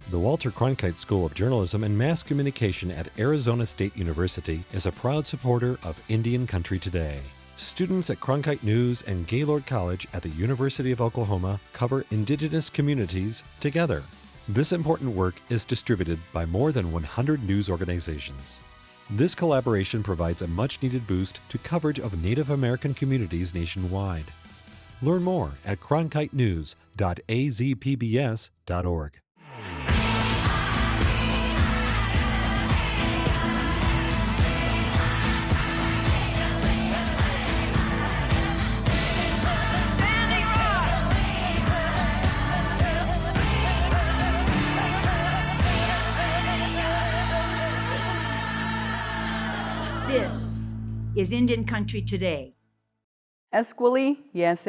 The Walter Cronkite School of Journalism and Mass Communication at Arizona State University is a proud supporter of Indian Country Today. Students at Cronkite News and Gaylord College at the University of Oklahoma cover Indigenous communities together. This important work is distributed by more than 100 news organizations. This collaboration provides a much-needed boost to coverage of Native American communities nationwide. Learn more at cronkitenews.azpbs.org. This is Indian Country Today. Esquili, yes,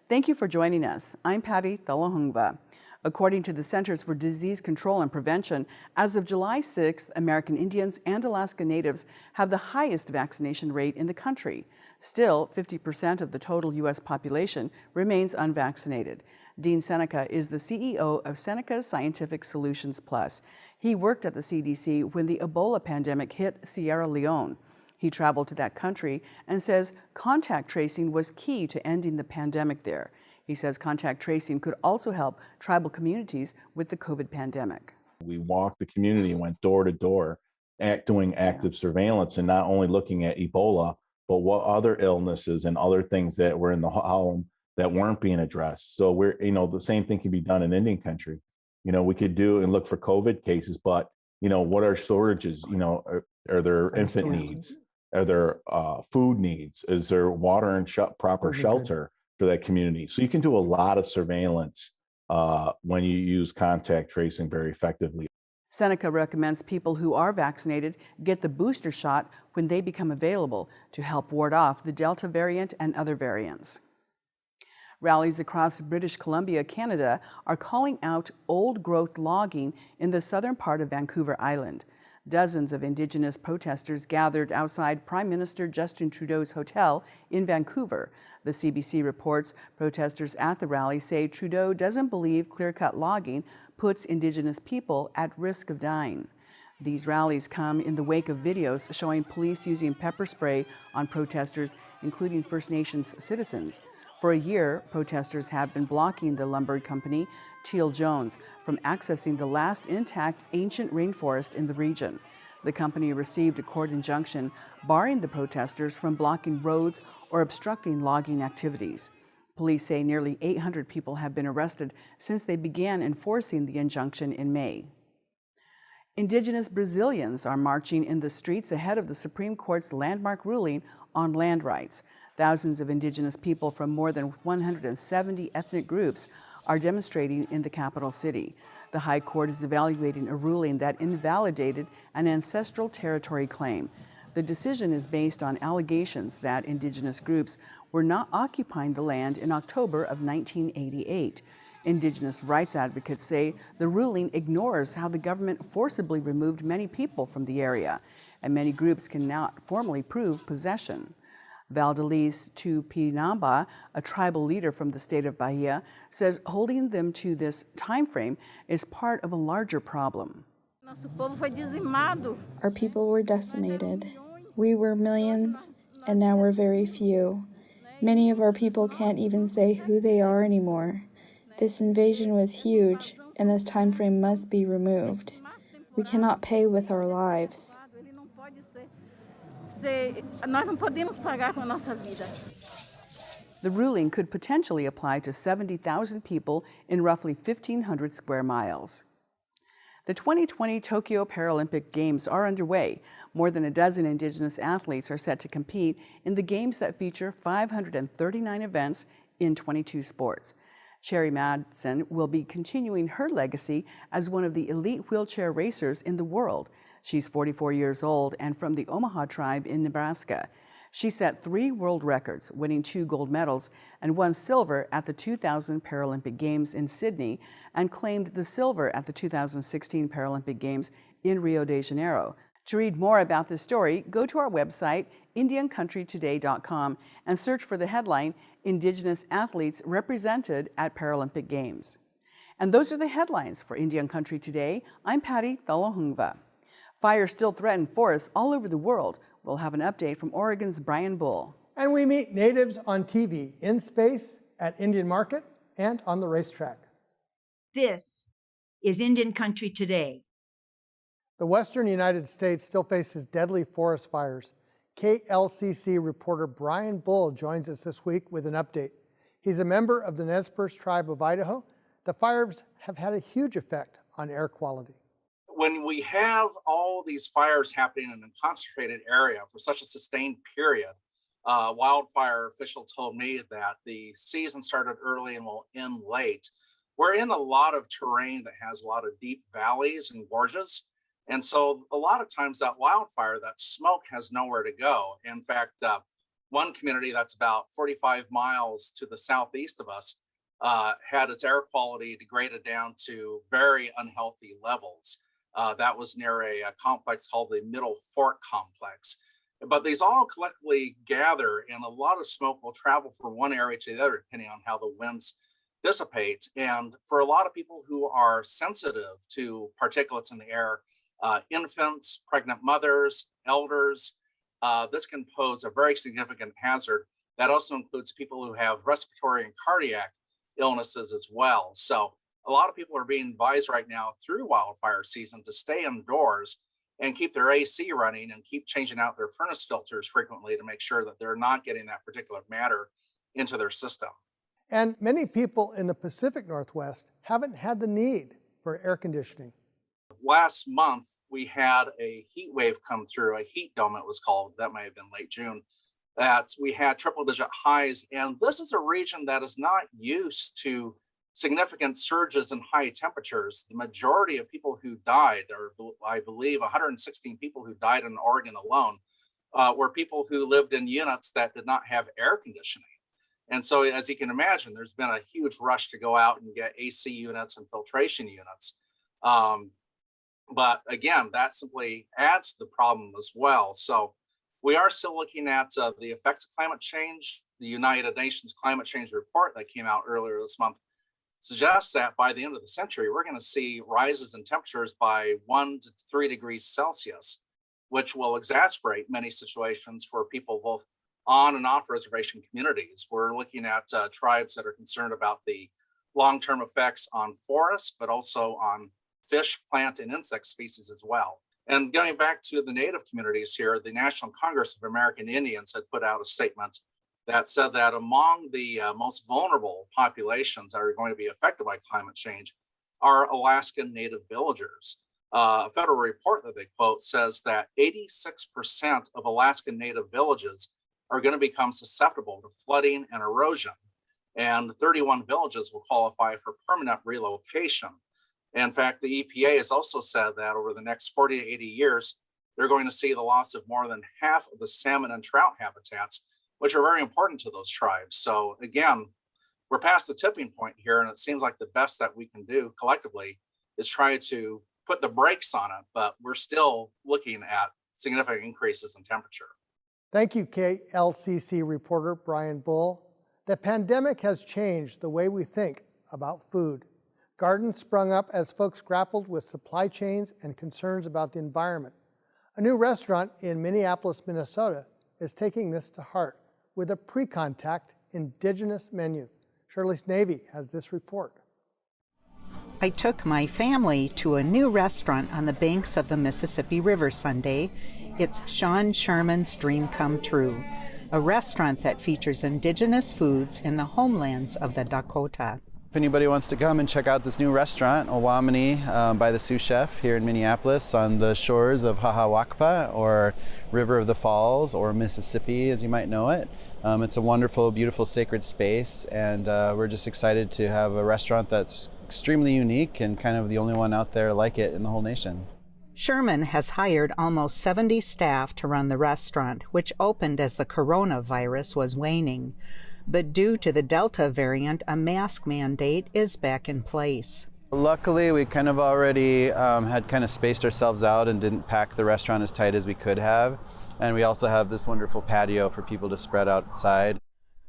thank you for joining us. I'm Patty Thalahungva. According to the Centers for Disease Control and Prevention, as of July 6th, American Indians and Alaska Natives have the highest vaccination rate in the country. Still, 50% of the total U.S. population remains unvaccinated. Dean Seneca is the CEO of Seneca Scientific Solutions Plus. He worked at the CDC when the Ebola pandemic hit Sierra Leone. He traveled to that country and says contact tracing was key to ending the pandemic there. He says contact tracing could also help tribal communities with the COVID pandemic. We walked the community and went door to door doing active surveillance and not only looking at Ebola, but what other illnesses and other things that were in the home that weren't being addressed. So the same thing can be done in Indian country. We could do and look for COVID cases, but, what are shortages? Are there infant needs? Are there food needs? Is there water and proper shelter for that community? So you can do a lot of surveillance when you use contact tracing very effectively. Seneca recommends people who are vaccinated get the booster shot when they become available to help ward off the Delta variant and other variants. Rallies across British Columbia, Canada are calling out old-growth logging in the southern part of Vancouver Island. Dozens of Indigenous protesters gathered outside Prime Minister Justin Trudeau's hotel in Vancouver. The CBC reports protesters at the rally say Trudeau doesn't believe clear-cut logging puts Indigenous people at risk of dying. These rallies come in the wake of videos showing police using pepper spray on protesters, including First Nations citizens. For a year, protesters have been blocking the lumber company, Teal Jones, from accessing the last intact ancient rainforest in the region. The company received a court injunction barring the protesters from blocking roads or obstructing logging activities. Police say nearly 800 people have been arrested since they began enforcing the injunction in May. Indigenous Brazilians are marching in the streets ahead of the Supreme Court's landmark ruling on land rights. Thousands of Indigenous people from more than 170 ethnic groups are demonstrating in the capital city. The High Court is evaluating a ruling that invalidated an ancestral territory claim. The decision is based on allegations that Indigenous groups were not occupying the land in October of 1988. Indigenous rights advocates say the ruling ignores how the government forcibly removed many people from the area, and many groups cannot formally prove possession. Valdeliz Tupinamba, a tribal leader from the state of Bahia, says holding them to this time frame is part of a larger problem. Our people were decimated. We were millions, and now we're very few. Many of our people can't even say who they are anymore. This invasion was huge, and this time frame must be removed. We cannot pay with our lives. The ruling could potentially apply to 70,000 people in roughly 1,500 square miles. The 2020 Tokyo Paralympic Games are underway. More than a dozen Indigenous athletes are set to compete in the games that feature 539 events in 22 sports. Sherry Madsen will be continuing her legacy as one of the elite wheelchair racers in the world. She's 44 years old and from the Omaha tribe in Nebraska. She set 3 world records, winning 2 gold medals, and won silver at the 2000 Paralympic Games in Sydney and claimed the silver at the 2016 Paralympic Games in Rio de Janeiro. To read more about this story, go to our website, indiancountrytoday.com, and search for the headline, Indigenous Athletes Represented at Paralympic Games. And those are the headlines for Indian Country Today. I'm Patty Thalohungva. Fires still threaten forests all over the world. We'll have an update from Oregon's Brian Bull. And we meet natives on TV, in space, at Indian Market, and on the racetrack. This is Indian Country Today. The western United States still faces deadly forest fires. KLCC reporter Brian Bull joins us this week with an update. He's a member of the Nez Perce tribe of Idaho. The fires have had a huge effect on air quality. When we have all these fires happening in a concentrated area for such a sustained period, wildfire official told me that the season started early and will end late. We're in a lot of terrain that has a lot of deep valleys and gorges. And so a lot of times that wildfire, that smoke has nowhere to go. In fact, one community that's about 45 miles to the southeast of us had its air quality degraded down to very unhealthy levels. That was near a complex called the Middle Fork Complex. But these all collectively gather, and a lot of smoke will travel from one area to the other, depending on how the winds dissipate. And for a lot of people who are sensitive to particulates in the air, infants, pregnant mothers, elders, this can pose a very significant hazard. That also includes people who have respiratory and cardiac illnesses as well. So a lot of people are being advised right now through wildfire season to stay indoors and keep their AC running and keep changing out their furnace filters frequently to make sure that they're not getting that particular matter into their system. And many people in the Pacific Northwest haven't had the need for air conditioning. Last month, we had a heat wave come through, a heat dome it was called, that might have been late June, that we had triple-digit highs. And this is a region that is not used to significant surges in high temperatures. The majority of people who died, or I believe 116 people who died in Oregon alone, were people who lived in units that did not have air conditioning. And so, as you can imagine, there's been a huge rush to go out and get AC units and filtration units. But again, that simply adds to the problem as well. So we are still looking at the effects of climate change. The United Nations Climate Change Report that came out earlier this month suggests that by the end of the century, we're going to see rises in temperatures by 1 to 3 degrees Celsius, which will exacerbate many situations for people both on and off reservation communities. We're looking at tribes that are concerned about the long-term effects on forests, but also on fish, plant, and insect species as well. And going back to the native communities here, the National Congress of American Indians had put out a statement that said that among the most vulnerable populations that are going to be affected by climate change are Alaskan native villagers. A federal report that they quote says that 86% of Alaskan native villages are going to become susceptible to flooding and erosion, and 31 villages will qualify for permanent relocation. In fact, the EPA has also said that over the next 40 to 80 years, they're going to see the loss of more than half of the salmon and trout habitats, which are very important to those tribes. So again, we're past the tipping point here, and it seems like the best that we can do collectively is try to put the brakes on it, but we're still looking at significant increases in temperature. Thank you, KLCC reporter Brian Bull. The pandemic has changed the way we think about food. Gardens sprung up as folks grappled with supply chains and concerns about the environment. A new restaurant in Minneapolis, Minnesota is taking this to heart with a pre-contact Indigenous menu. Shirley Snavy has this report. I took my family to a new restaurant on the banks of the Mississippi River Sunday. It's Sean Sherman's Dream Come True, a restaurant that features Indigenous foods in the homelands of the Dakota. If anybody wants to come and check out this new restaurant, Owamini by the sous chef here in Minneapolis on the shores of Hahawakpa, or River of the Falls, or Mississippi as you might know it. It's a wonderful, beautiful, sacred space, and we're just excited to have a restaurant that's extremely unique and kind of the only one out there like it in the whole nation. Sherman has hired almost 70 staff to run the restaurant, which opened as the coronavirus was waning. But due to the Delta variant, a mask mandate is back in place. Luckily, we kind of already had kind of spaced ourselves out and didn't pack the restaurant as tight as we could have. And we also have this wonderful patio for people to spread outside.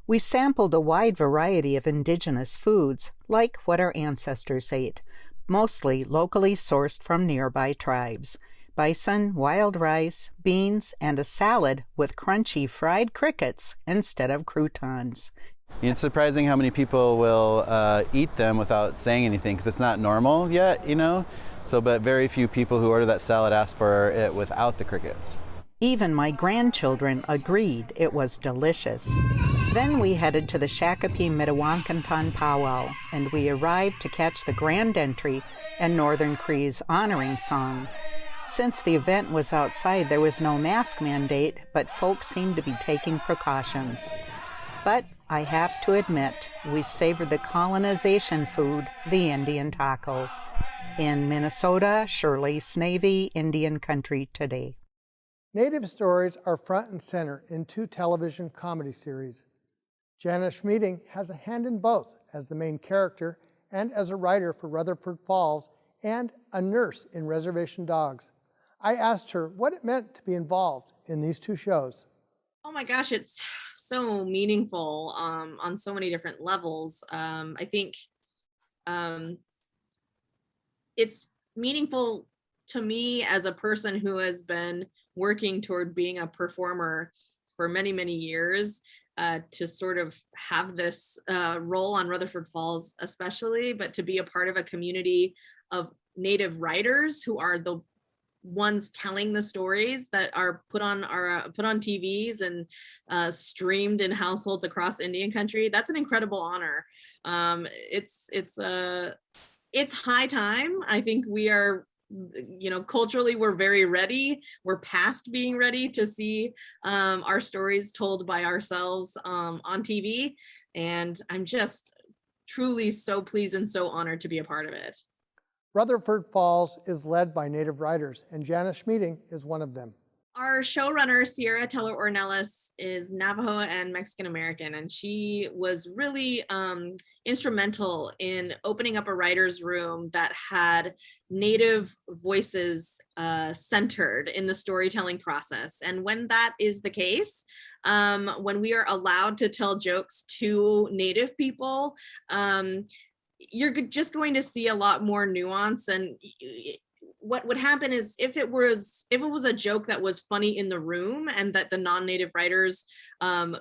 We sampled a wide variety of indigenous foods, like what our ancestors ate, mostly locally sourced from nearby tribes. Bison, wild rice, beans, and a salad with crunchy fried crickets instead of croutons. It's surprising how many people will eat them without saying anything, because it's not normal yet, you know? So, but very few people who order that salad ask for it without the crickets. Even my grandchildren agreed it was delicious. Then we headed to the Shakopee Mdewakanton powwow, and we arrived to catch the grand entry and Northern Cree's honoring song. Since the event was outside, there was no mask mandate, but folks seemed to be taking precautions. But I have to admit, we savored the colonization food, the Indian taco. In Minnesota, Shirley Snavy, Indian Country Today. Native stories are front and center in 2 television comedy series. Jana Schmieding has a hand in both as the main character and as a writer for Rutherford Falls and a nurse in Reservation Dogs. I asked her what it meant to be involved in these 2 shows. Oh my gosh, it's so meaningful on so many different levels. I think it's meaningful to me as a person who has been working toward being a performer for many, many years, to sort of have this role on Rutherford Falls especially, but to be a part of a community of Native writers who are the ones telling the stories that are put on TVs and streamed in households across Indian country. That's an incredible honor. It's high time. I think we are, culturally, we're very ready. We're past being ready to see our stories told by ourselves on TV. And I'm just truly so pleased and so honored to be a part of it. Rutherford Falls is led by Native writers, and Jana Schmieding is one of them. Our showrunner, Sierra Teller Ornelas, is Navajo and Mexican American, and she was really instrumental in opening up a writer's room that had Native voices centered in the storytelling process. And when that is the case, when we are allowed to tell jokes to Native people, you're just going to see a lot more nuance. And what would happen is if it was a joke that was funny in the room and that the non-Native writers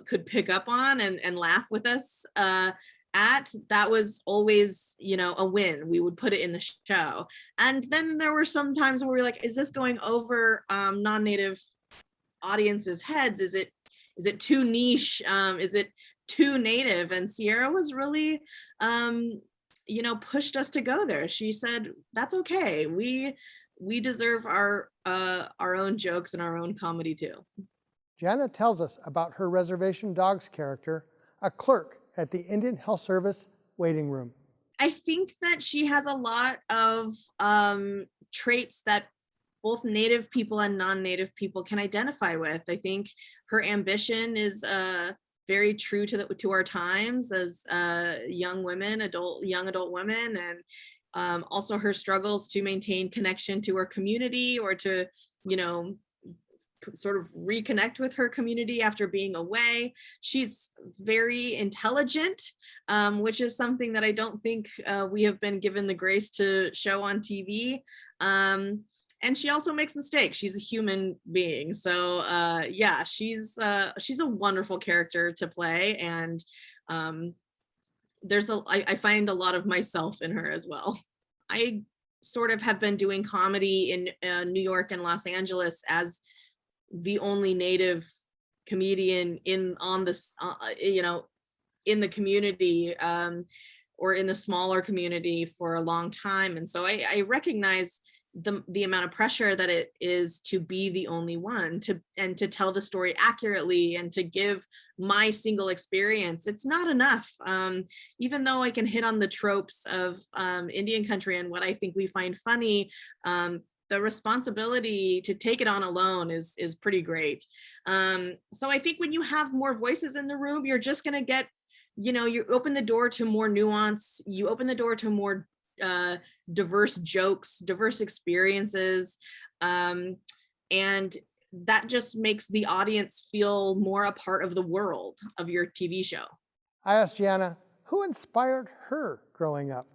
could pick up on and laugh with us that was always, a win. We would put it in the show. And then there were some times where we were like, is this going over non-Native audiences' heads? Is it too niche? Is it too Native? And Sierra was really pushed us to go there. She said, that's okay. We deserve our own jokes and our own comedy too. Jana tells us about her Reservation Dogs character, a clerk at the Indian Health Service waiting room. I think that she has a lot of traits that both Native people and non-Native people can identify with. I think her ambition is very true to our times as young adult women, and also her struggles to maintain connection to her community or to, sort of reconnect with her community after being away. She's very intelligent, which is something that I don't think we have been given the grace to show on TV. And she also makes mistakes. She's a human being. So yeah, she's a wonderful character to play. And I find a lot of myself in her as well. I sort of have been doing comedy in New York and Los Angeles as the only Native comedian in the community or in the smaller community for a long time. And so I recognize the amount of pressure that it is to be the only one and to tell the story accurately and to give my single experience. It's not enough. Even though I can hit on the tropes of Indian country and what I think we find funny, the responsibility to take it on alone is pretty great. So I think when you have more voices in the room, you're just gonna get, you open the door to more nuance, you open the door to more diverse jokes, diverse experiences. And that just makes the audience feel more a part of the world of your TV show. I asked Jana, who inspired her growing up?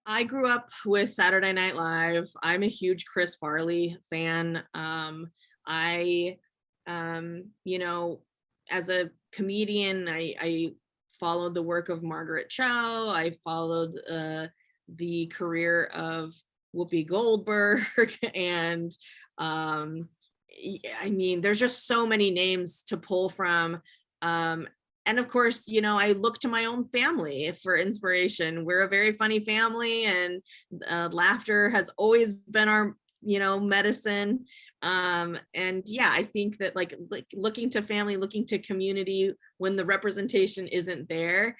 I grew up with Saturday Night Live. I'm a huge Chris Farley fan. You know, as a comedian, I followed the work of Margaret Cho. I followed the career of Whoopi Goldberg. And I mean, there's just so many names to pull from. And of course, you know, I look to my own family for inspiration. We're a very funny family, and laughter has always been our, you know, medicine. And yeah, I think that like looking to family, looking to community when the representation isn't there.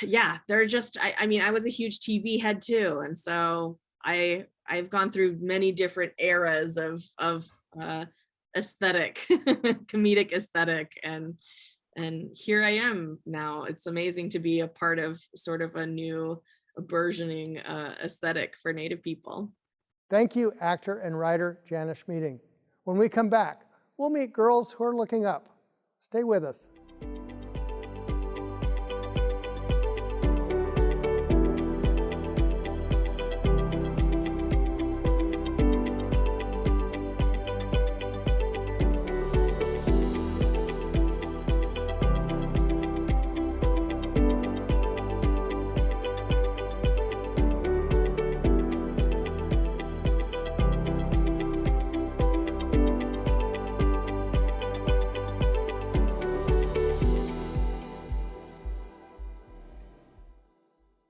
Yeah, they're just, I mean, I was a huge TV head too. And so I've gone through many different eras of aesthetic, comedic aesthetic, and here I am now. It's amazing to be a part of sort of a new burgeoning aesthetic for Native people. Thank you, actor and writer Jana Schmieding. When we come back, we'll meet girls who are looking up. Stay with us.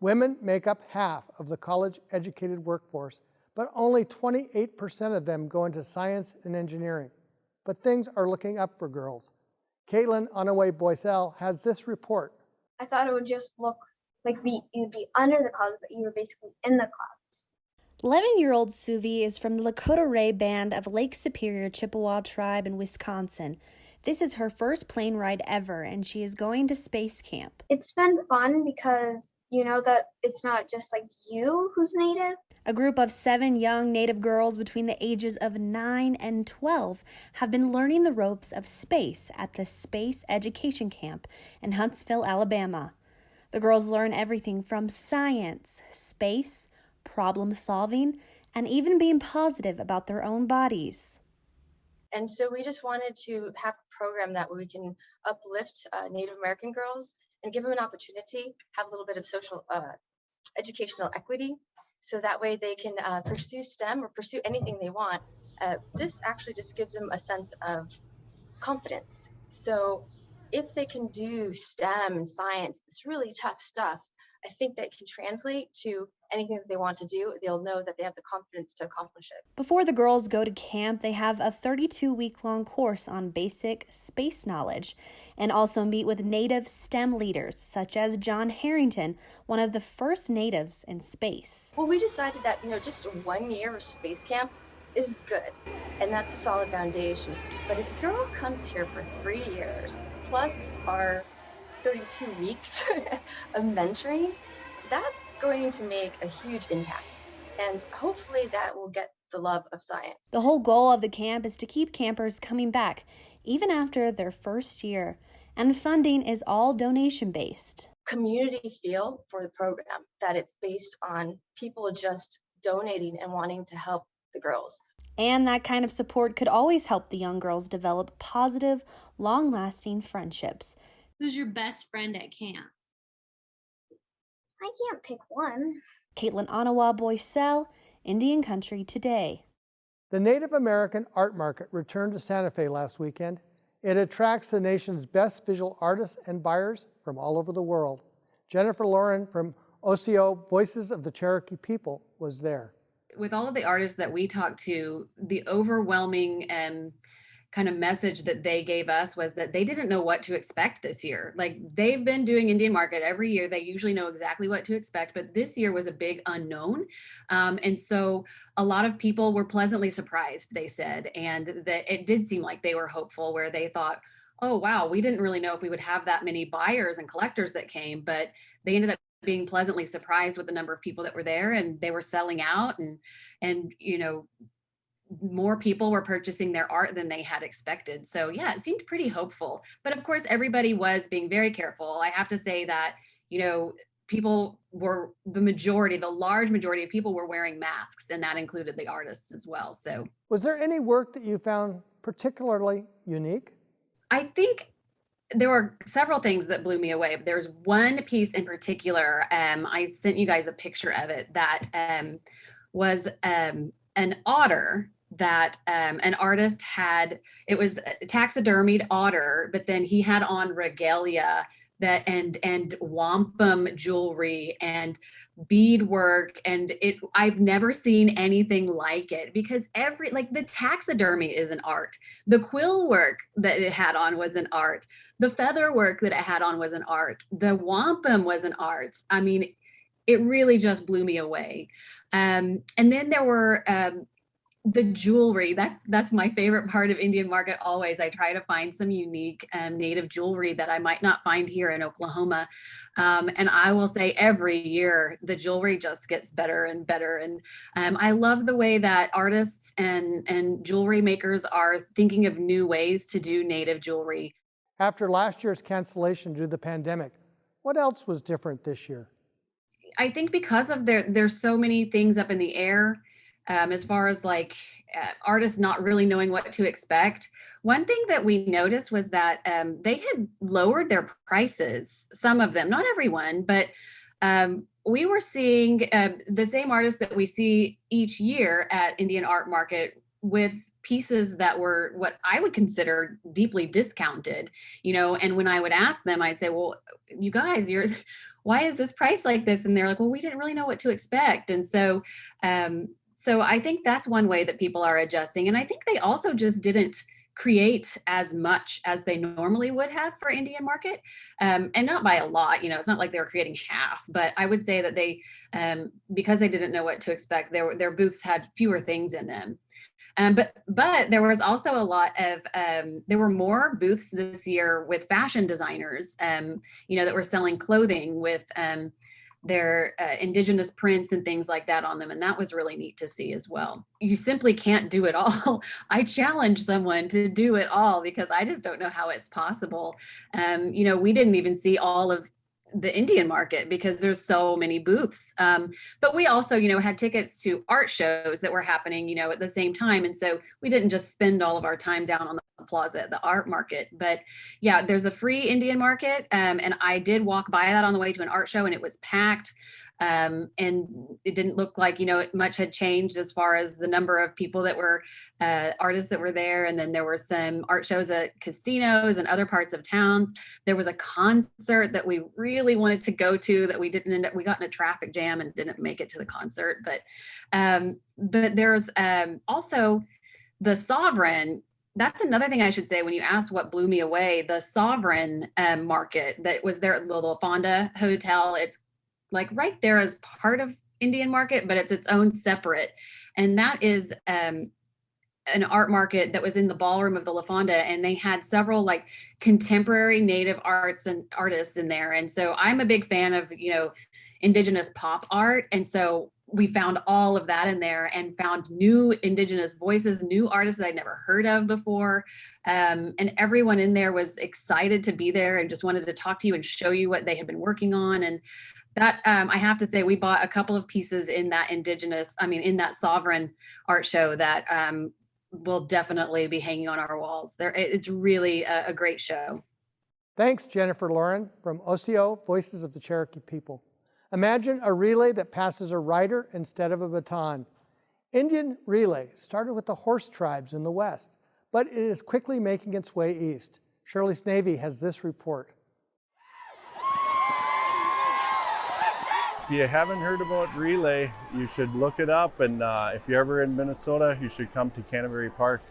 Women make up half of the college-educated workforce, but only 28% of them go into science and engineering. But things are looking up for girls. Kaitlin Onawa Boysel has this report. I thought it would just look like you'd be under the clouds, but you were basically in the clouds. 11-year-old Suvi is from the Lakota Ray Band of Lake Superior Chippewa tribe in Wisconsin. This is her first plane ride ever, and she is going to space camp. It's been fun because you know that it's not just like you who's Native. A group of 7 young Native girls between the ages of 9 and 12 have been learning the ropes of space at the Space Education Camp in Huntsville, Alabama. The girls learn everything from science, space, problem solving, and even being positive about their own bodies. And so we just wanted to have a program that we can uplift Native American girls and give them an opportunity, have a little bit of social educational equity, so that way they can pursue STEM or pursue anything they want. This actually just gives them a sense of confidence. So if they can do STEM and science, it's really tough stuff, I think that can translate to anything that they want to do. They'll know that they have the confidence to accomplish it. Before the girls go to camp, they have a 32-week-long course on basic space knowledge and also meet with Native STEM leaders, such as John Harrington, one of the first Natives in space. Well, we decided that, just 1 year of space camp is good, and that's a solid foundation. But if a girl comes here for 3 years, plus our 32 weeks of mentoring, that's going to make a huge impact. And hopefully that will get the love of science. The whole goal of the camp is to keep campers coming back, even after their first year. And funding is all donation-based. Community feel for the program, that it's based on people just donating and wanting to help the girls. And that kind of support could always help the young girls develop positive, long-lasting friendships. Who's your best friend at camp? I can't pick one. Kaitlin Onawa Boysel, Indian Country Today. The Native American Art Market returned to Santa Fe last weekend. It attracts the nation's best visual artists and buyers from all over the world. Jennifer Loren from Osiyo, Voices of the Cherokee People, was there. With all of the artists that we talked to, the overwhelming kind of message that they gave us was that they didn't know what to expect this year. Like, they've been doing Indian Market every year. They usually know exactly what to expect, but this year was a big unknown. And so a lot of people were pleasantly surprised, they said, and that it did seem like they were hopeful, where they thought, oh, wow, we didn't really know if we would have that many buyers and collectors that came, but they ended up being pleasantly surprised with the number of people that were there, and they were selling out, and more people were purchasing their art than they had expected. So yeah, it seemed pretty hopeful. But of course, everybody was being very careful. I have to say that, people were the large majority of people were wearing masks, and that included the artists as well. So was there any work that you found particularly unique? I think there were several things that blew me away. There's one piece in particular, I sent you guys a picture of it, that was an otter that an artist had. It was a taxidermied otter, but then he had on regalia and wampum jewelry and beadwork, and I've never seen anything like it, because the taxidermy is an art, the quill work that it had on was an art, the feather work that it had on was an art, the wampum was an art. I mean, it really just blew me away. And then there were the jewelry. That's my favorite part of Indian Market always. I try to find some unique native jewelry that I might not find here in Oklahoma. And I will say every year the jewelry just gets better and better. And I love the way that artists and jewelry makers are thinking of new ways to do native jewelry. After last year's cancellation due to the pandemic, what else was different this year? I think because of there's so many things up in the air. As far as artists not really knowing what to expect. One thing that we noticed was that they had lowered their prices, some of them, not everyone, but we were seeing the same artists that we see each year at Indian Art Market with pieces that were what I would consider deeply discounted, and when I would ask them, I'd say, well, you guys, why is this price like this? And they're like, well, we didn't really know what to expect. And so I think that's one way that people are adjusting. And I think they also just didn't create as much as they normally would have for Indian Market. And not by a lot, it's not like they were creating half, but I would say that they, because they didn't know what to expect, their booths had fewer things in them. But there was also a lot of, there were more booths this year with fashion designers, that were selling clothing with, their indigenous prints and things like that on them. And that was really neat to see as well. You simply can't do it all. I challenge someone to do it all because I just don't know how it's possible. We didn't even see all of the Indian Market because there's so many booths. But we also, had tickets to art shows that were happening, at the same time. And so we didn't just spend all of our time down on the plaza at the art market. But yeah, there's a free Indian Market. And I did walk by that on the way to an art show and it was packed. And it didn't look like, much had changed as far as the number of people that were artists that were there. And then there were some art shows at casinos and other parts of towns. There was a concert that we really wanted to go to that we didn't end up, we got in a traffic jam and didn't make it to the concert. But there's also the Sovereign. That's another thing I should say when you ask what blew me away. The Sovereign Market that was there at the La Fonda Hotel. It's like right there as part of Indian Market, but it's its own separate. And that is an art market that was in the ballroom of the La Fonda, and they had several contemporary native arts and artists in there. And so I'm a big fan of, indigenous pop art. And so we found all of that in there and found new indigenous voices, new artists that I'd never heard of before. And everyone in there was excited to be there and just wanted to talk to you and show you what they had been working on. And that, I have to say, we bought a couple of pieces in that in that Sovereign art show that will definitely be hanging on our walls. It's really a great show. Thanks, Jennifer Loren from Osiyo, Voices of the Cherokee People. Imagine a relay that passes a rider instead of a baton. Indian relay started with the horse tribes in the West, but it is quickly making its way east. Shirley Snavy has this report. If you haven't heard about relay, you should look it up. And if you're ever in Minnesota, you should come to Canterbury Park,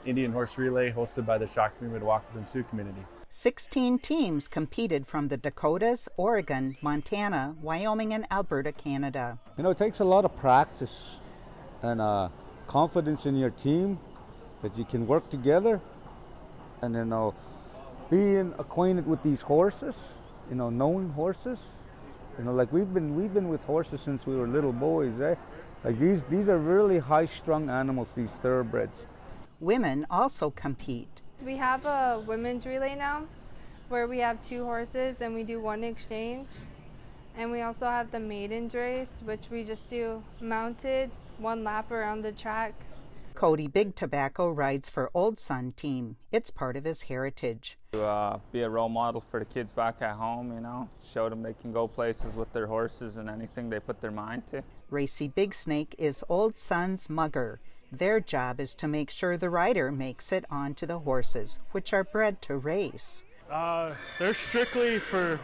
Indian Horse Relay hosted by the Shakopee Mdewakanton Sioux community. 16 teams competed from the Dakotas, Oregon, Montana, Wyoming, and Alberta, Canada. It takes a lot of practice and confidence in your team that you can work together, and being acquainted with these horses, knowing horses. We've been with horses since we were little boys, Like these are really high-strung animals, these thoroughbreds. Women also compete. We have a women's relay now where we have 2 horses and we do 1 exchange. And we also have the maidens race, which we just do mounted 1 lap around the track. Cody Big Tobacco rides for Old Sun Team. It's part of his heritage. To be a role model for the kids back at home, you know, show them they can go places with their horses and anything they put their mind to. Racy Big Snake is Old Sun's mugger. Their job is to make sure the rider makes it onto the horses, which are bred to race. They're strictly for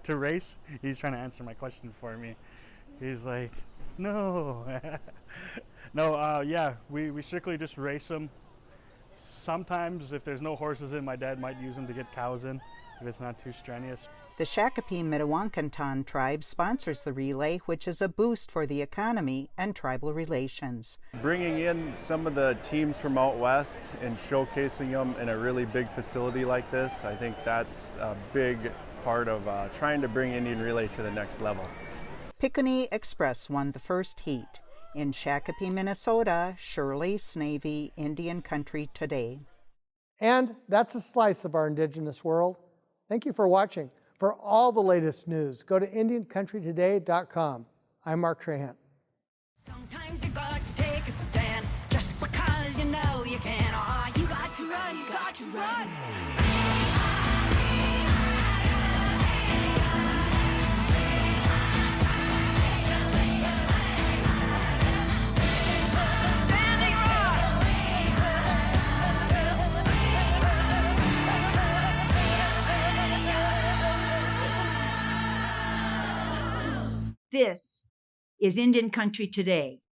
to race. He's trying to answer my question for me. He's like, no. No, yeah, we strictly just race them. Sometimes if there's no horses in, my dad might use them to get cows in if it's not too strenuous. The Shakopee Mdewakanton tribe sponsors the relay, which is a boost for the economy and tribal relations. Bringing in some of the teams from out west and showcasing them in a really big facility like this, I think that's a big part of trying to bring Indian Relay to the next level. Piconee Express won the first heat. In Shakopee, Minnesota, Shirley Snavy, Indian Country Today. And that's a slice of our Indigenous world. Thank you for watching. For all the latest news, go to IndianCountryToday.com. I'm Mark Trahan. Sometimes you got to take a stand just because you know you can. Oh, you got to run, you got to run. This is Indian Country Today.